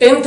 10th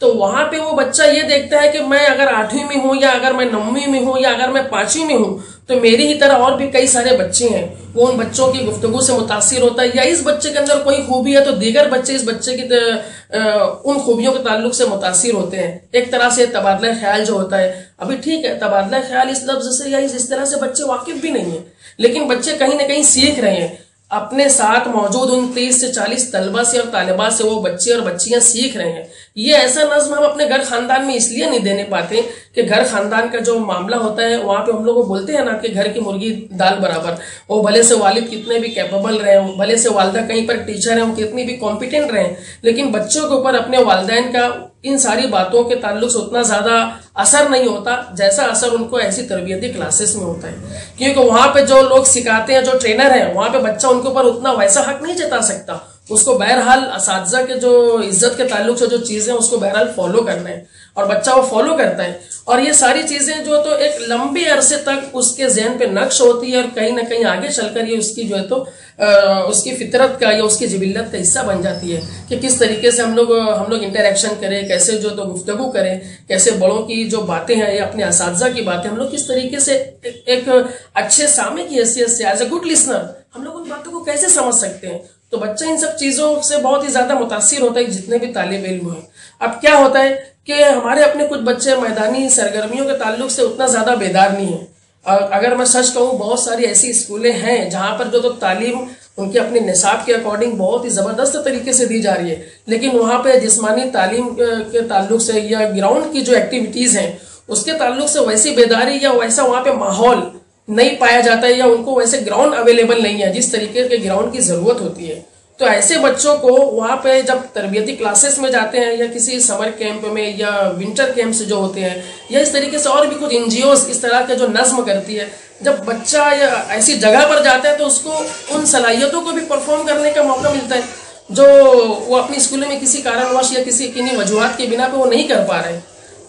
تو وہاں پہ وہ بچہ یہ دیکھتا ہے کہ میں اگر 8ویں میں ہوں یا اگر میں 9ویں میں ہوں یا اگر میں 5ویں میں ہوں تو میری ہی طرح اور بھی کئی سارے بچے ہیں، وہ ان بچوں کی گفتگو سے متاثر ہوتا ہے، یا اس بچے کے اندر کوئی خوبی ہے تو دیگر بچے اس بچے کی ان خوبیوں کے تعلق سے متاثر ہوتے ہیں۔ ایک طرح سے تبادلہ خیال جو ہوتا ہے، ابھی ٹھیک ہے تبادلہ خیال اس لفظ سے یا اس طرح سے بچے واقف بھی نہیں ہیں، لیکن بچے کہیں نہ کہیں سیکھ رہے ہیں، اپنے ساتھ موجود ان 30 سے 40 طلبہ سے اور طالبات سے وہ بچے اور بچیاں سیکھ رہے ہیں۔ یہ ایسا نظم ہم اپنے گھر خاندان میں اس لیے نہیں دینے پاتے کہ گھر خاندان کا جو معاملہ ہوتا ہے وہاں پہ ہم لوگ بولتے ہیں نا کہ گھر کی مرغی دال برابر، وہ بھلے سے والد کتنے بھی کیپیبل رہے، بھلے سے والدہ کہیں پر ٹیچر ہیں، وہ کتنی بھی کمپیٹنٹ رہے، لیکن بچوں کے اوپر اپنے والدین کا ان ساری باتوں کے تعلق سے اتنا زیادہ اثر نہیں ہوتا جیسا اثر ان کو ایسی تربیتی کلاسز میں ہوتا ہے، کیونکہ وہاں پہ جو لوگ سکھاتے ہیں، جو ٹرینر ہیں، وہاں پہ بچہ ان کے اوپر اتنا ویسا حق نہیں جتا سکتا، اس کو بہرحال اساتذہ کے جو عزت کے تعلق سے جو چیزیں اس کو بہرحال فالو کرنا ہے، اور بچہ وہ فالو کرتا ہے، اور یہ ساری چیزیں جو تو ایک لمبے عرصے تک اس کے ذہن پہ نقش ہوتی ہے، اور کہیں نہ کہیں آگے چل کر یہ اس کی جو ہے تو اس کی فطرت کا یا اس کی جبلت کا حصہ بن جاتی ہے کہ کس طریقے سے ہم لوگ انٹریکشن کریں، کیسے جو تو گفتگو کریں، کیسے بڑوں کی جو باتیں ہیں یا اپنے اساتذہ کی باتیں ہم لوگ کس طریقے سے ایک اچھے سامع کی حیثیت سے ایز اے گڈ لسنر ہم لوگ ان باتوں کو کیسے سمجھ سکتے ہیں۔ تو بچہ ان سب چیزوں سے بہت ہی زیادہ متاثر ہوتا ہے، جتنے بھی طالب علم ہیں۔ اب کیا ہوتا ہے کہ ہمارے اپنے کچھ بچے میدانی سرگرمیوں کے تعلق سے اتنا زیادہ بیدار نہیں ہیں، اگر میں سچ کہوں بہت ساری ایسی اسکولیں ہیں جہاں پر جو تو تعلیم ان کے اپنے نصاب کے اکارڈنگ بہت ہی زبردست طریقے سے دی جا رہی ہے، لیکن وہاں پہ جسمانی تعلیم کے تعلق سے یا گراؤنڈ کی جو ایکٹیویٹیز ہیں اس کے تعلق سے ویسی بیداری یا ویسا وہاں پہ ماحول نہیں پایا جاتا ہے، یا ان کو ویسے گراؤنڈ اویلیبل نہیں ہے جس طریقے کے گراؤنڈ کی ضرورت ہوتی ہے۔ تو ایسے بچوں کو وہاں پہ جب تربیتی کلاسز میں جاتے ہیں یا کسی سمر کیمپ میں یا ونٹر کیمپس جو ہوتے ہیں یا اس طریقے سے اور بھی کچھ NGOs اس طرح کے جو نظم کرتی ہے، جب بچہ یا ایسی جگہ پر جاتا ہے تو اس کو ان صلاحیتوں کو بھی پرفارم کرنے کا موقع ملتا ہے جو وہ اپنی اسکولوں میں کسی کارنوش یا کسی کنی وجوہات کی بنا پہ وہ نہیں کر پا رہے۔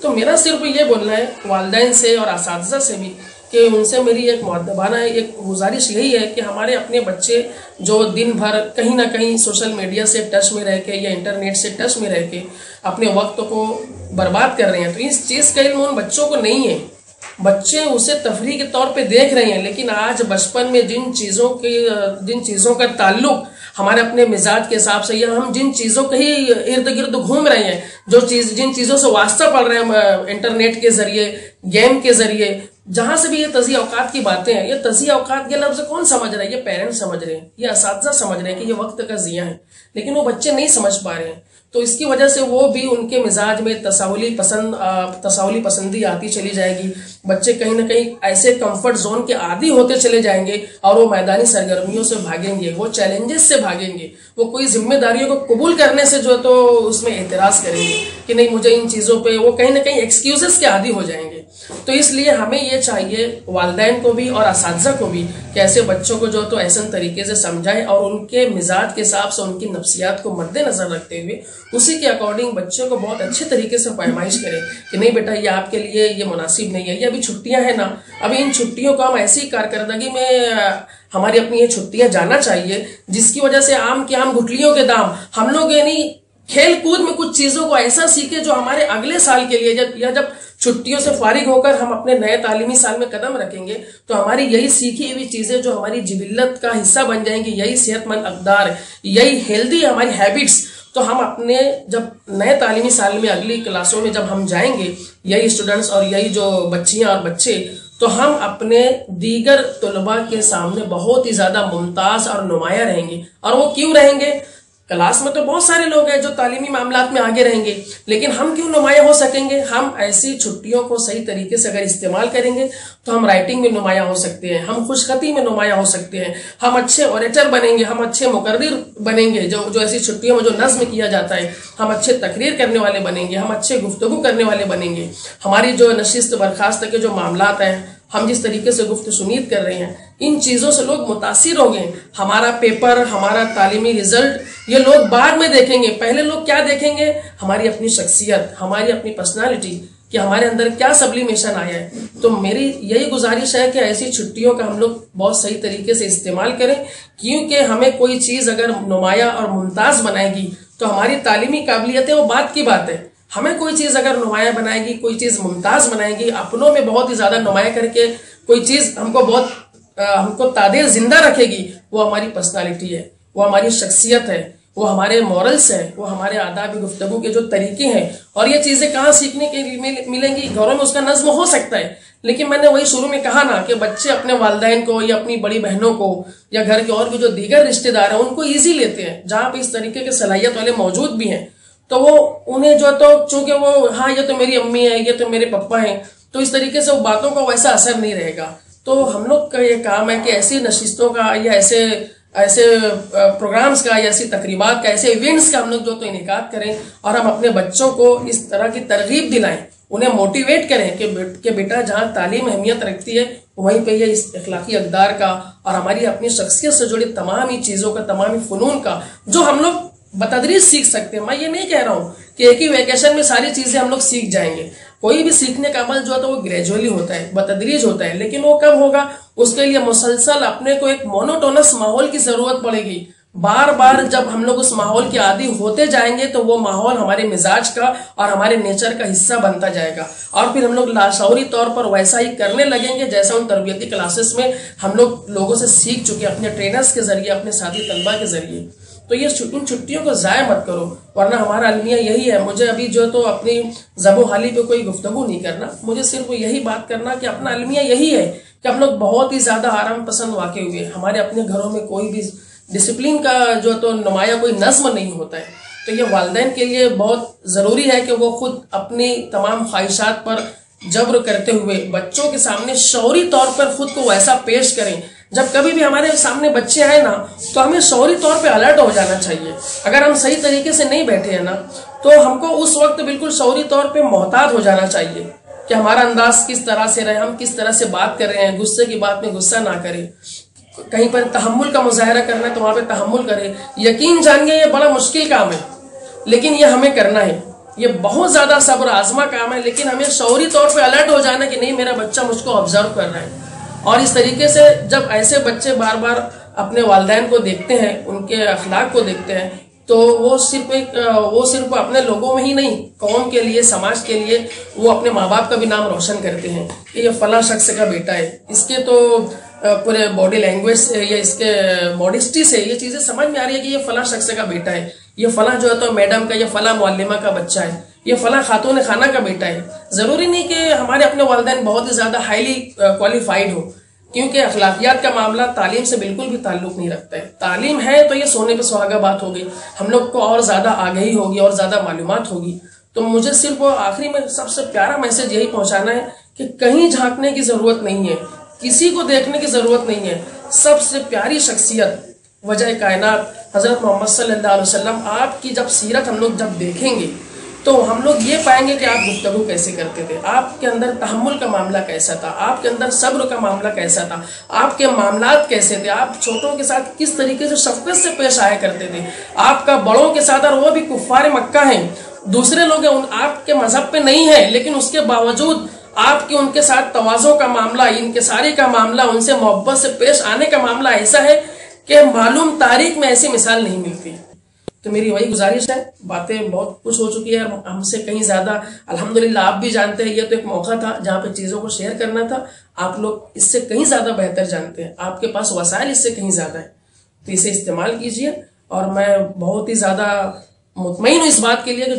تو میرا صرف یہ بولنا ہے والدین سے اور اساتذہ سے بھی کہ ان سے میری ایک مؤدبانہ ایک گزارش یہی ہے کہ ہمارے اپنے بچے جو دن بھر کہیں نہ کہیں سوشل میڈیا سے ٹچ میں رہ کے یا انٹرنیٹ سے ٹچ میں رہ کے اپنے وقت کو برباد کر رہے ہیں، تو اس چیز کا علم ان بچوں کو نہیں ہے۔ بچے اسے تفریح کے طور پہ دیکھ رہے ہیں، لیکن آج بچپن میں جن چیزوں کا تعلق ہمارے اپنے مزاج کے حساب سے یا ہم جن چیزوں کے ہی ارد گرد گھوم رہے ہیں، جن چیزوں سے واسطہ پڑ رہے ہیں انٹرنیٹ کے ذریعے، گیم کے ذریعے، جہاں سے بھی یہ تضیع اوقات کی باتیں ہیں، یہ تضیع اوقات کے لفظ کون سمجھ رہا ہے؟ یہ پیرنٹس سمجھ رہے ہیں، یہ اساتذہ سمجھ رہے ہیں کہ یہ وقت کا ضیاع ہے، لیکن وہ بچے نہیں سمجھ پا رہے ہیں۔ تو اس کی وجہ سے وہ بھی ان کے مزاج میں تساہلی پسندی آتی چلی جائے گی، بچے کہیں نہ کہیں ایسے کمفرٹ زون کے عادی ہوتے چلے جائیں گے اور وہ میدانی سرگرمیوں سے بھاگیں گے، وہ چیلنجز سے بھاگیں گے، وہ کوئی ذمہ داریوں کو قبول کرنے سے جو تو اس میں اعتراض کریں گے کہ نہیں مجھے ان چیزوں پہ، وہ کہیں نہ کہیں ایکسکیوزز کے عادی ہو جائیں گے۔ تو اس لیے ہمیں یہ چاہیے والدین کو بھی اور اساتذہ کو بھی کہ ایسے بچوں کو جو تو احسن طریقے سے سمجھائیں اور ان کے مزاج کے حساب سے ان کی نفسیات کو مد نظر رکھتے ہوئے اسی کے اکارڈنگ بچوں کو بہت اچھے طریقے سے پیمائش کریں کہ نہیں بیٹا یہ آپ کے لیے یہ مناسب نہیں ہے، یہ ابھی چھٹیاں ہیں نا، ابھی ان چھٹیوں کو ہم ایسی کارکردگی میں ہماری اپنی یہ چھٹیاں جانا چاہیے جس کی وجہ سے آم کے آم گٹلیوں کے دام، ہم لوگ یعنی کھیل کود میں کچھ چیزوں کو ایسا سیکھے جو ہمارے اگلے سال کے لیے یا جب چھٹیوں سے فارغ ہو کر ہم اپنے نئے تعلیمی سال میں قدم رکھیں گے تو ہماری یہی سیکھی ہوئی چیزیں جو ہماری جبلت کا حصہ بن جائیں گی، یہی صحت مند اقدار، یہی ہیلدی ہماری ہیبٹس، تو ہم اپنے جب نئے تعلیمی سال میں اگلی کلاسوں میں جب ہم جائیں گے، یہی اسٹوڈنٹس اور یہی جو بچیاں اور بچے، تو ہم اپنے دیگر طلباء کے سامنے بہت ہی زیادہ ممتاز اور نمایاں رہیں گے۔ اور وہ کیوں رہیں گے؟ کلاس میں تو بہت سارے لوگ ہیں جو تعلیمی معاملات میں آگے رہیں گے، لیکن ہم کیوں نمایاں ہو سکیں گے؟ ہم ایسی چھٹیوں کو صحیح طریقے سے اگر استعمال کریں گے تو ہم رائٹنگ میں نمایاں ہو سکتے ہیں، ہم خوش خطی میں نمایاں ہو سکتے ہیں، ہم اچھے اوریٹر بنیں گے، ہم اچھے مقرر بنیں گے، جو ایسی چھٹیوں میں جو نظم کیا جاتا ہے، ہم اچھے تقریر کرنے والے بنیں گے، ہم اچھے گفتگو کرنے والے بنیں گے، ہماری جو نشست برخاست کے جو معاملات ہیں، ہم جس طریقے سے گفت شنید کر رہے ہیں، ان چیزوں سے لوگ متاثر ہو گئے۔ ہمارا پیپر، ہمارا تعلیمی رزلٹ یہ لوگ بعد میں دیکھیں گے، پہلے لوگ کیا دیکھیں گے؟ ہماری اپنی شخصیت، ہماری اپنی پرسنالٹی، کہ ہمارے اندر کیا سبلیمیشن آیا ہے۔ تو میری یہی گزارش ہے کہ ایسی چھٹیوں کا ہم لوگ بہت صحیح طریقے سے استعمال کریں، کیونکہ ہمیں کوئی چیز اگر نمایاں اور ممتاز بنائے گی تو ہماری تعلیمی قابلیتیں وہ بات کی بات ہے، ہمیں کوئی چیز اگر نمایاں بنائے گی، کوئی چیز ممتاز بنائے گی، اپنوں میں بہت ہی زیادہ نمایاں کر کے کوئی چیز ہم کو تعدیر زندہ رکھے گی، وہ ہماری پرسنالٹی ہے، وہ ہماری شخصیت ہے، وہ ہمارے مورلس ہیں، وہ ہمارے آداب گفتگو کے جو طریقے ہیں. اور یہ چیزیں کہاں سیکھنے کے لیے ملیں گی؟ گھروں میں اس کا نظم ہو سکتا ہے، لیکن میں نے وہی شروع میں کہا نا کہ بچے اپنے والدین کو یا اپنی بڑی بہنوں کو یا گھر کے اور بھی جو دیگر رشتہ دار ہیں ان کو ایزی لیتے ہیں. جہاں پہ اس طریقے کے صلاحیت والے موجود بھی ہیں تو وہ انہیں جو تو چونکہ وہ ہاں یہ تو میری امی ہے، یہ تو میرے پپا ہیں، تو اس طریقے سے وہ باتوں کا ویسا اثر نہیں رہے گا. تو ہم لوگ کا یہ کام ہے کہ ایسی نشستوں کا یا ایسے پروگرامز کا یا ایسی تقریبات کا، ایسے ایونٹس کا ہم لوگ جو تو انعقاد کریں اور ہم اپنے بچوں کو اس طرح کی ترغیب دلائیں، انہیں موٹیویٹ کریں کہ بیٹا جہاں تعلیم اہمیت رکھتی ہے وہیں پہ یہ اس اخلاقی اقدار کا اور ہماری اپنی شخصیت سے جڑی تمام ہی چیزوں کا، تمام ہی فنون کا جو ہم لوگ بتدریج سیکھ سکتے ہیں. میں یہ نہیں کہہ رہا ہوں کہ ایک ہی ویکیشن میں ساری چیزیں ہم لوگ سیکھ جائیں گے. کوئی بھی سیکھنے کا عمل جو ہے تو وہ گریجولی ہوتا ہے، بتدریج ہوتا ہے، لیکن وہ کب ہوگا؟ اس کے لیے مسلسل اپنے کو ایک مونوٹونس ماحول کی ضرورت پڑے گی. بار بار جب ہم لوگ اس ماحول کے عادی ہوتے جائیں گے تو وہ ماحول ہمارے مزاج کا اور ہمارے نیچر کا حصہ بنتا جائے گا، اور پھر ہم لوگ لاشعوری طور پر ویسا ہی کرنے لگیں گے جیسا ان تربیتی کلاسز میں ہم لوگ لوگوں سے سیکھ چکے، اپنے ٹرینرز کے ذریعے، اپنے ساتھی طلبہ کے ذریعے. تو یہ ان چھٹیوں کو ضائع مت کرو، ورنہ ہمارا المیہ یہی ہے. مجھے ابھی جو تو اپنی زب و حالی پہ کوئی گفتگو نہیں کرنا، مجھے صرف یہی بات کرنا کہ اپنا المیہ یہی ہے کہ ہم لوگ بہت ہی زیادہ آرام پسند واقع ہوئے. ہمارے اپنے گھروں میں کوئی بھی ڈسپلن کا جو تو نمایاں کوئی نظم نہیں ہوتا ہے. تو یہ والدین کے لیے بہت ضروری ہے کہ وہ خود اپنی تمام خواہشات پر جبر کرتے ہوئے بچوں کے سامنے شعوری طور پر خود کو ویسا پیش کریں. جب کبھی بھی ہمارے سامنے بچے آئے نا تو ہمیں شعوری طور پہ الرٹ ہو جانا چاہیے. اگر ہم صحیح طریقے سے نہیں بیٹھے ہیں نا تو ہم کو اس وقت بالکل شعوری طور پہ محتاط ہو جانا چاہیے کہ ہمارا انداز کس طرح سے رہے، ہم کس طرح سے بات کر رہے ہیں، غصے کی بات میں غصہ نہ کریں. کہیں پر تحمل کا مظاہرہ کرنا ہے تو وہاں پہ تحمل کرے. یقین جانیے یہ بڑا مشکل کام ہے، لیکن یہ ہمیں کرنا ہے. یہ بہت زیادہ صبر آزما کام ہے، لیکن ہمیں شعوری طور پہ الرٹ ہو جانا کہ نہیں، میرا بچہ مجھ کو آبزرو کر رہا ہے. اور اس طریقے سے جب ایسے بچے بار بار اپنے والدین کو دیکھتے ہیں، ان کے اخلاق کو دیکھتے ہیں، تو وہ صرف اپنے لوگوں میں ہی نہیں، قوم کے لیے، سماج کے لیے وہ اپنے ماں باپ کا بھی نام روشن کرتے ہیں کہ یہ فلاں شخص کا بیٹا ہے. اس کے تو پورے باڈی لینگویج سے یا اس کے ماڈسٹی سے یہ چیزیں سمجھ میں آ رہی ہے کہ یہ فلاں شخص کا بیٹا ہے، یہ فلاں جو ہے تو میڈم کا یا فلاں معلمہ کا بچہ ہے، یہ فلاں خاتون خانہ کا بیٹا ہے. ضروری نہیں کہ ہمارے اپنے والدین بہت ہی زیادہ ہائیلی کوالیفائڈ ہو، کیونکہ اخلاقیات کا معاملہ تعلیم سے بالکل بھی تعلق نہیں رکھتا ہے. تعلیم ہے تو یہ سونے پہ سہاگا بات ہوگی، ہم لوگ کو اور زیادہ آگہی ہوگی اور زیادہ معلومات ہوگی. تو مجھے صرف آخری میں سب سے پیارا میسج یہی پہنچانا ہے کہ کہیں جھانکنے کی ضرورت نہیں ہے، کسی کو دیکھنے کی ضرورت نہیں ہے. سب سے پیاری شخصیت وجہ کائنات حضرت محمد صلی اللہ علیہ وسلم، آپ کی جب سیرت ہم لوگ جب دیکھیں گے تو ہم لوگ یہ پائیں گے کہ آپ گفتگو کیسے کرتے تھے، آپ کے اندر تحمل کا معاملہ کیسا تھا، آپ کے اندر صبر کا معاملہ کیسا تھا، آپ کے معاملات کیسے تھے، آپ چھوٹوں کے ساتھ کس طریقے سے شفقت سے پیش آیا کرتے تھے، آپ کا بڑوں کے ساتھ، اور وہ بھی کفار مکہ ہیں، دوسرے لوگ آپ کے مذہب پہ نہیں ہیں، لیکن اس کے باوجود آپ کے ان کے ساتھ تواضع کا معاملہ، انکساری کا معاملہ، ان سے محبت سے پیش آنے کا معاملہ ایسا ہے کہ معلوم تاریخ میں ایسی مثال نہیں ملتی. تو میری وہی گزارش ہے. باتیں بہت کچھ ہو چکی ہے اور ہم سے کہیں زیادہ الحمدللہ آپ بھی جانتے ہیں، یہ تو ایک موقع تھا جہاں پہ چیزوں کو شیئر کرنا تھا. آپ لوگ اس سے کہیں زیادہ بہتر جانتے ہیں، آپ کے پاس وسائل اس سے کہیں زیادہ ہیں، تو اسے استعمال کیجئے. اور میں بہت ہی زیادہ مطمئن ہوں اس بات کے لیے کہ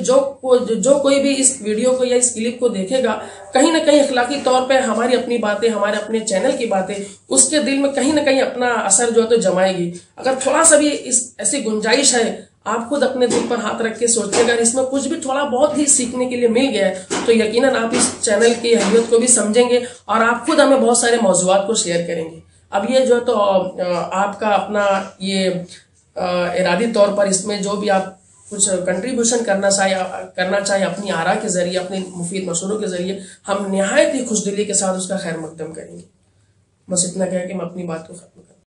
جو کوئی بھی اس ویڈیو کو یا اس کلپ کو دیکھے گا، کہیں نہ کہیں اخلاقی طور پہ ہماری اپنی باتیں، ہمارے اپنے چینل کی باتیں اس کے دل میں کہیں نہ کہیں اپنا اثر جو ہے تو جمائے گی. اگر تھوڑا سا بھی ایسی گنجائش ہے، آپ خود اپنے دل پر ہاتھ رکھ کے سوچے گا اس میں کچھ بھی تھوڑا بہت ہی سیکھنے کے لیے مل گیا ہے، تو یقیناً آپ اس چینل کی اہمیت کو بھی سمجھیں گے اور آپ خود ہمیں بہت سارے موضوعات کو شیئر کریں گے. اب یہ جو ہے تو آپ کا اپنا یہ ارادی طور پر اس میں جو بھی آپ کچھ کنٹریبیوشن کرنا چاہے اپنی آراء کے ذریعے، اپنے مفید مشوروں کے ذریعے، ہم نہایت ہی خوش دلی کے ساتھ اس کا خیر مقدم کریں گے. بس اتنا کہہ کہ میں اپنی بات کو ختم کروں.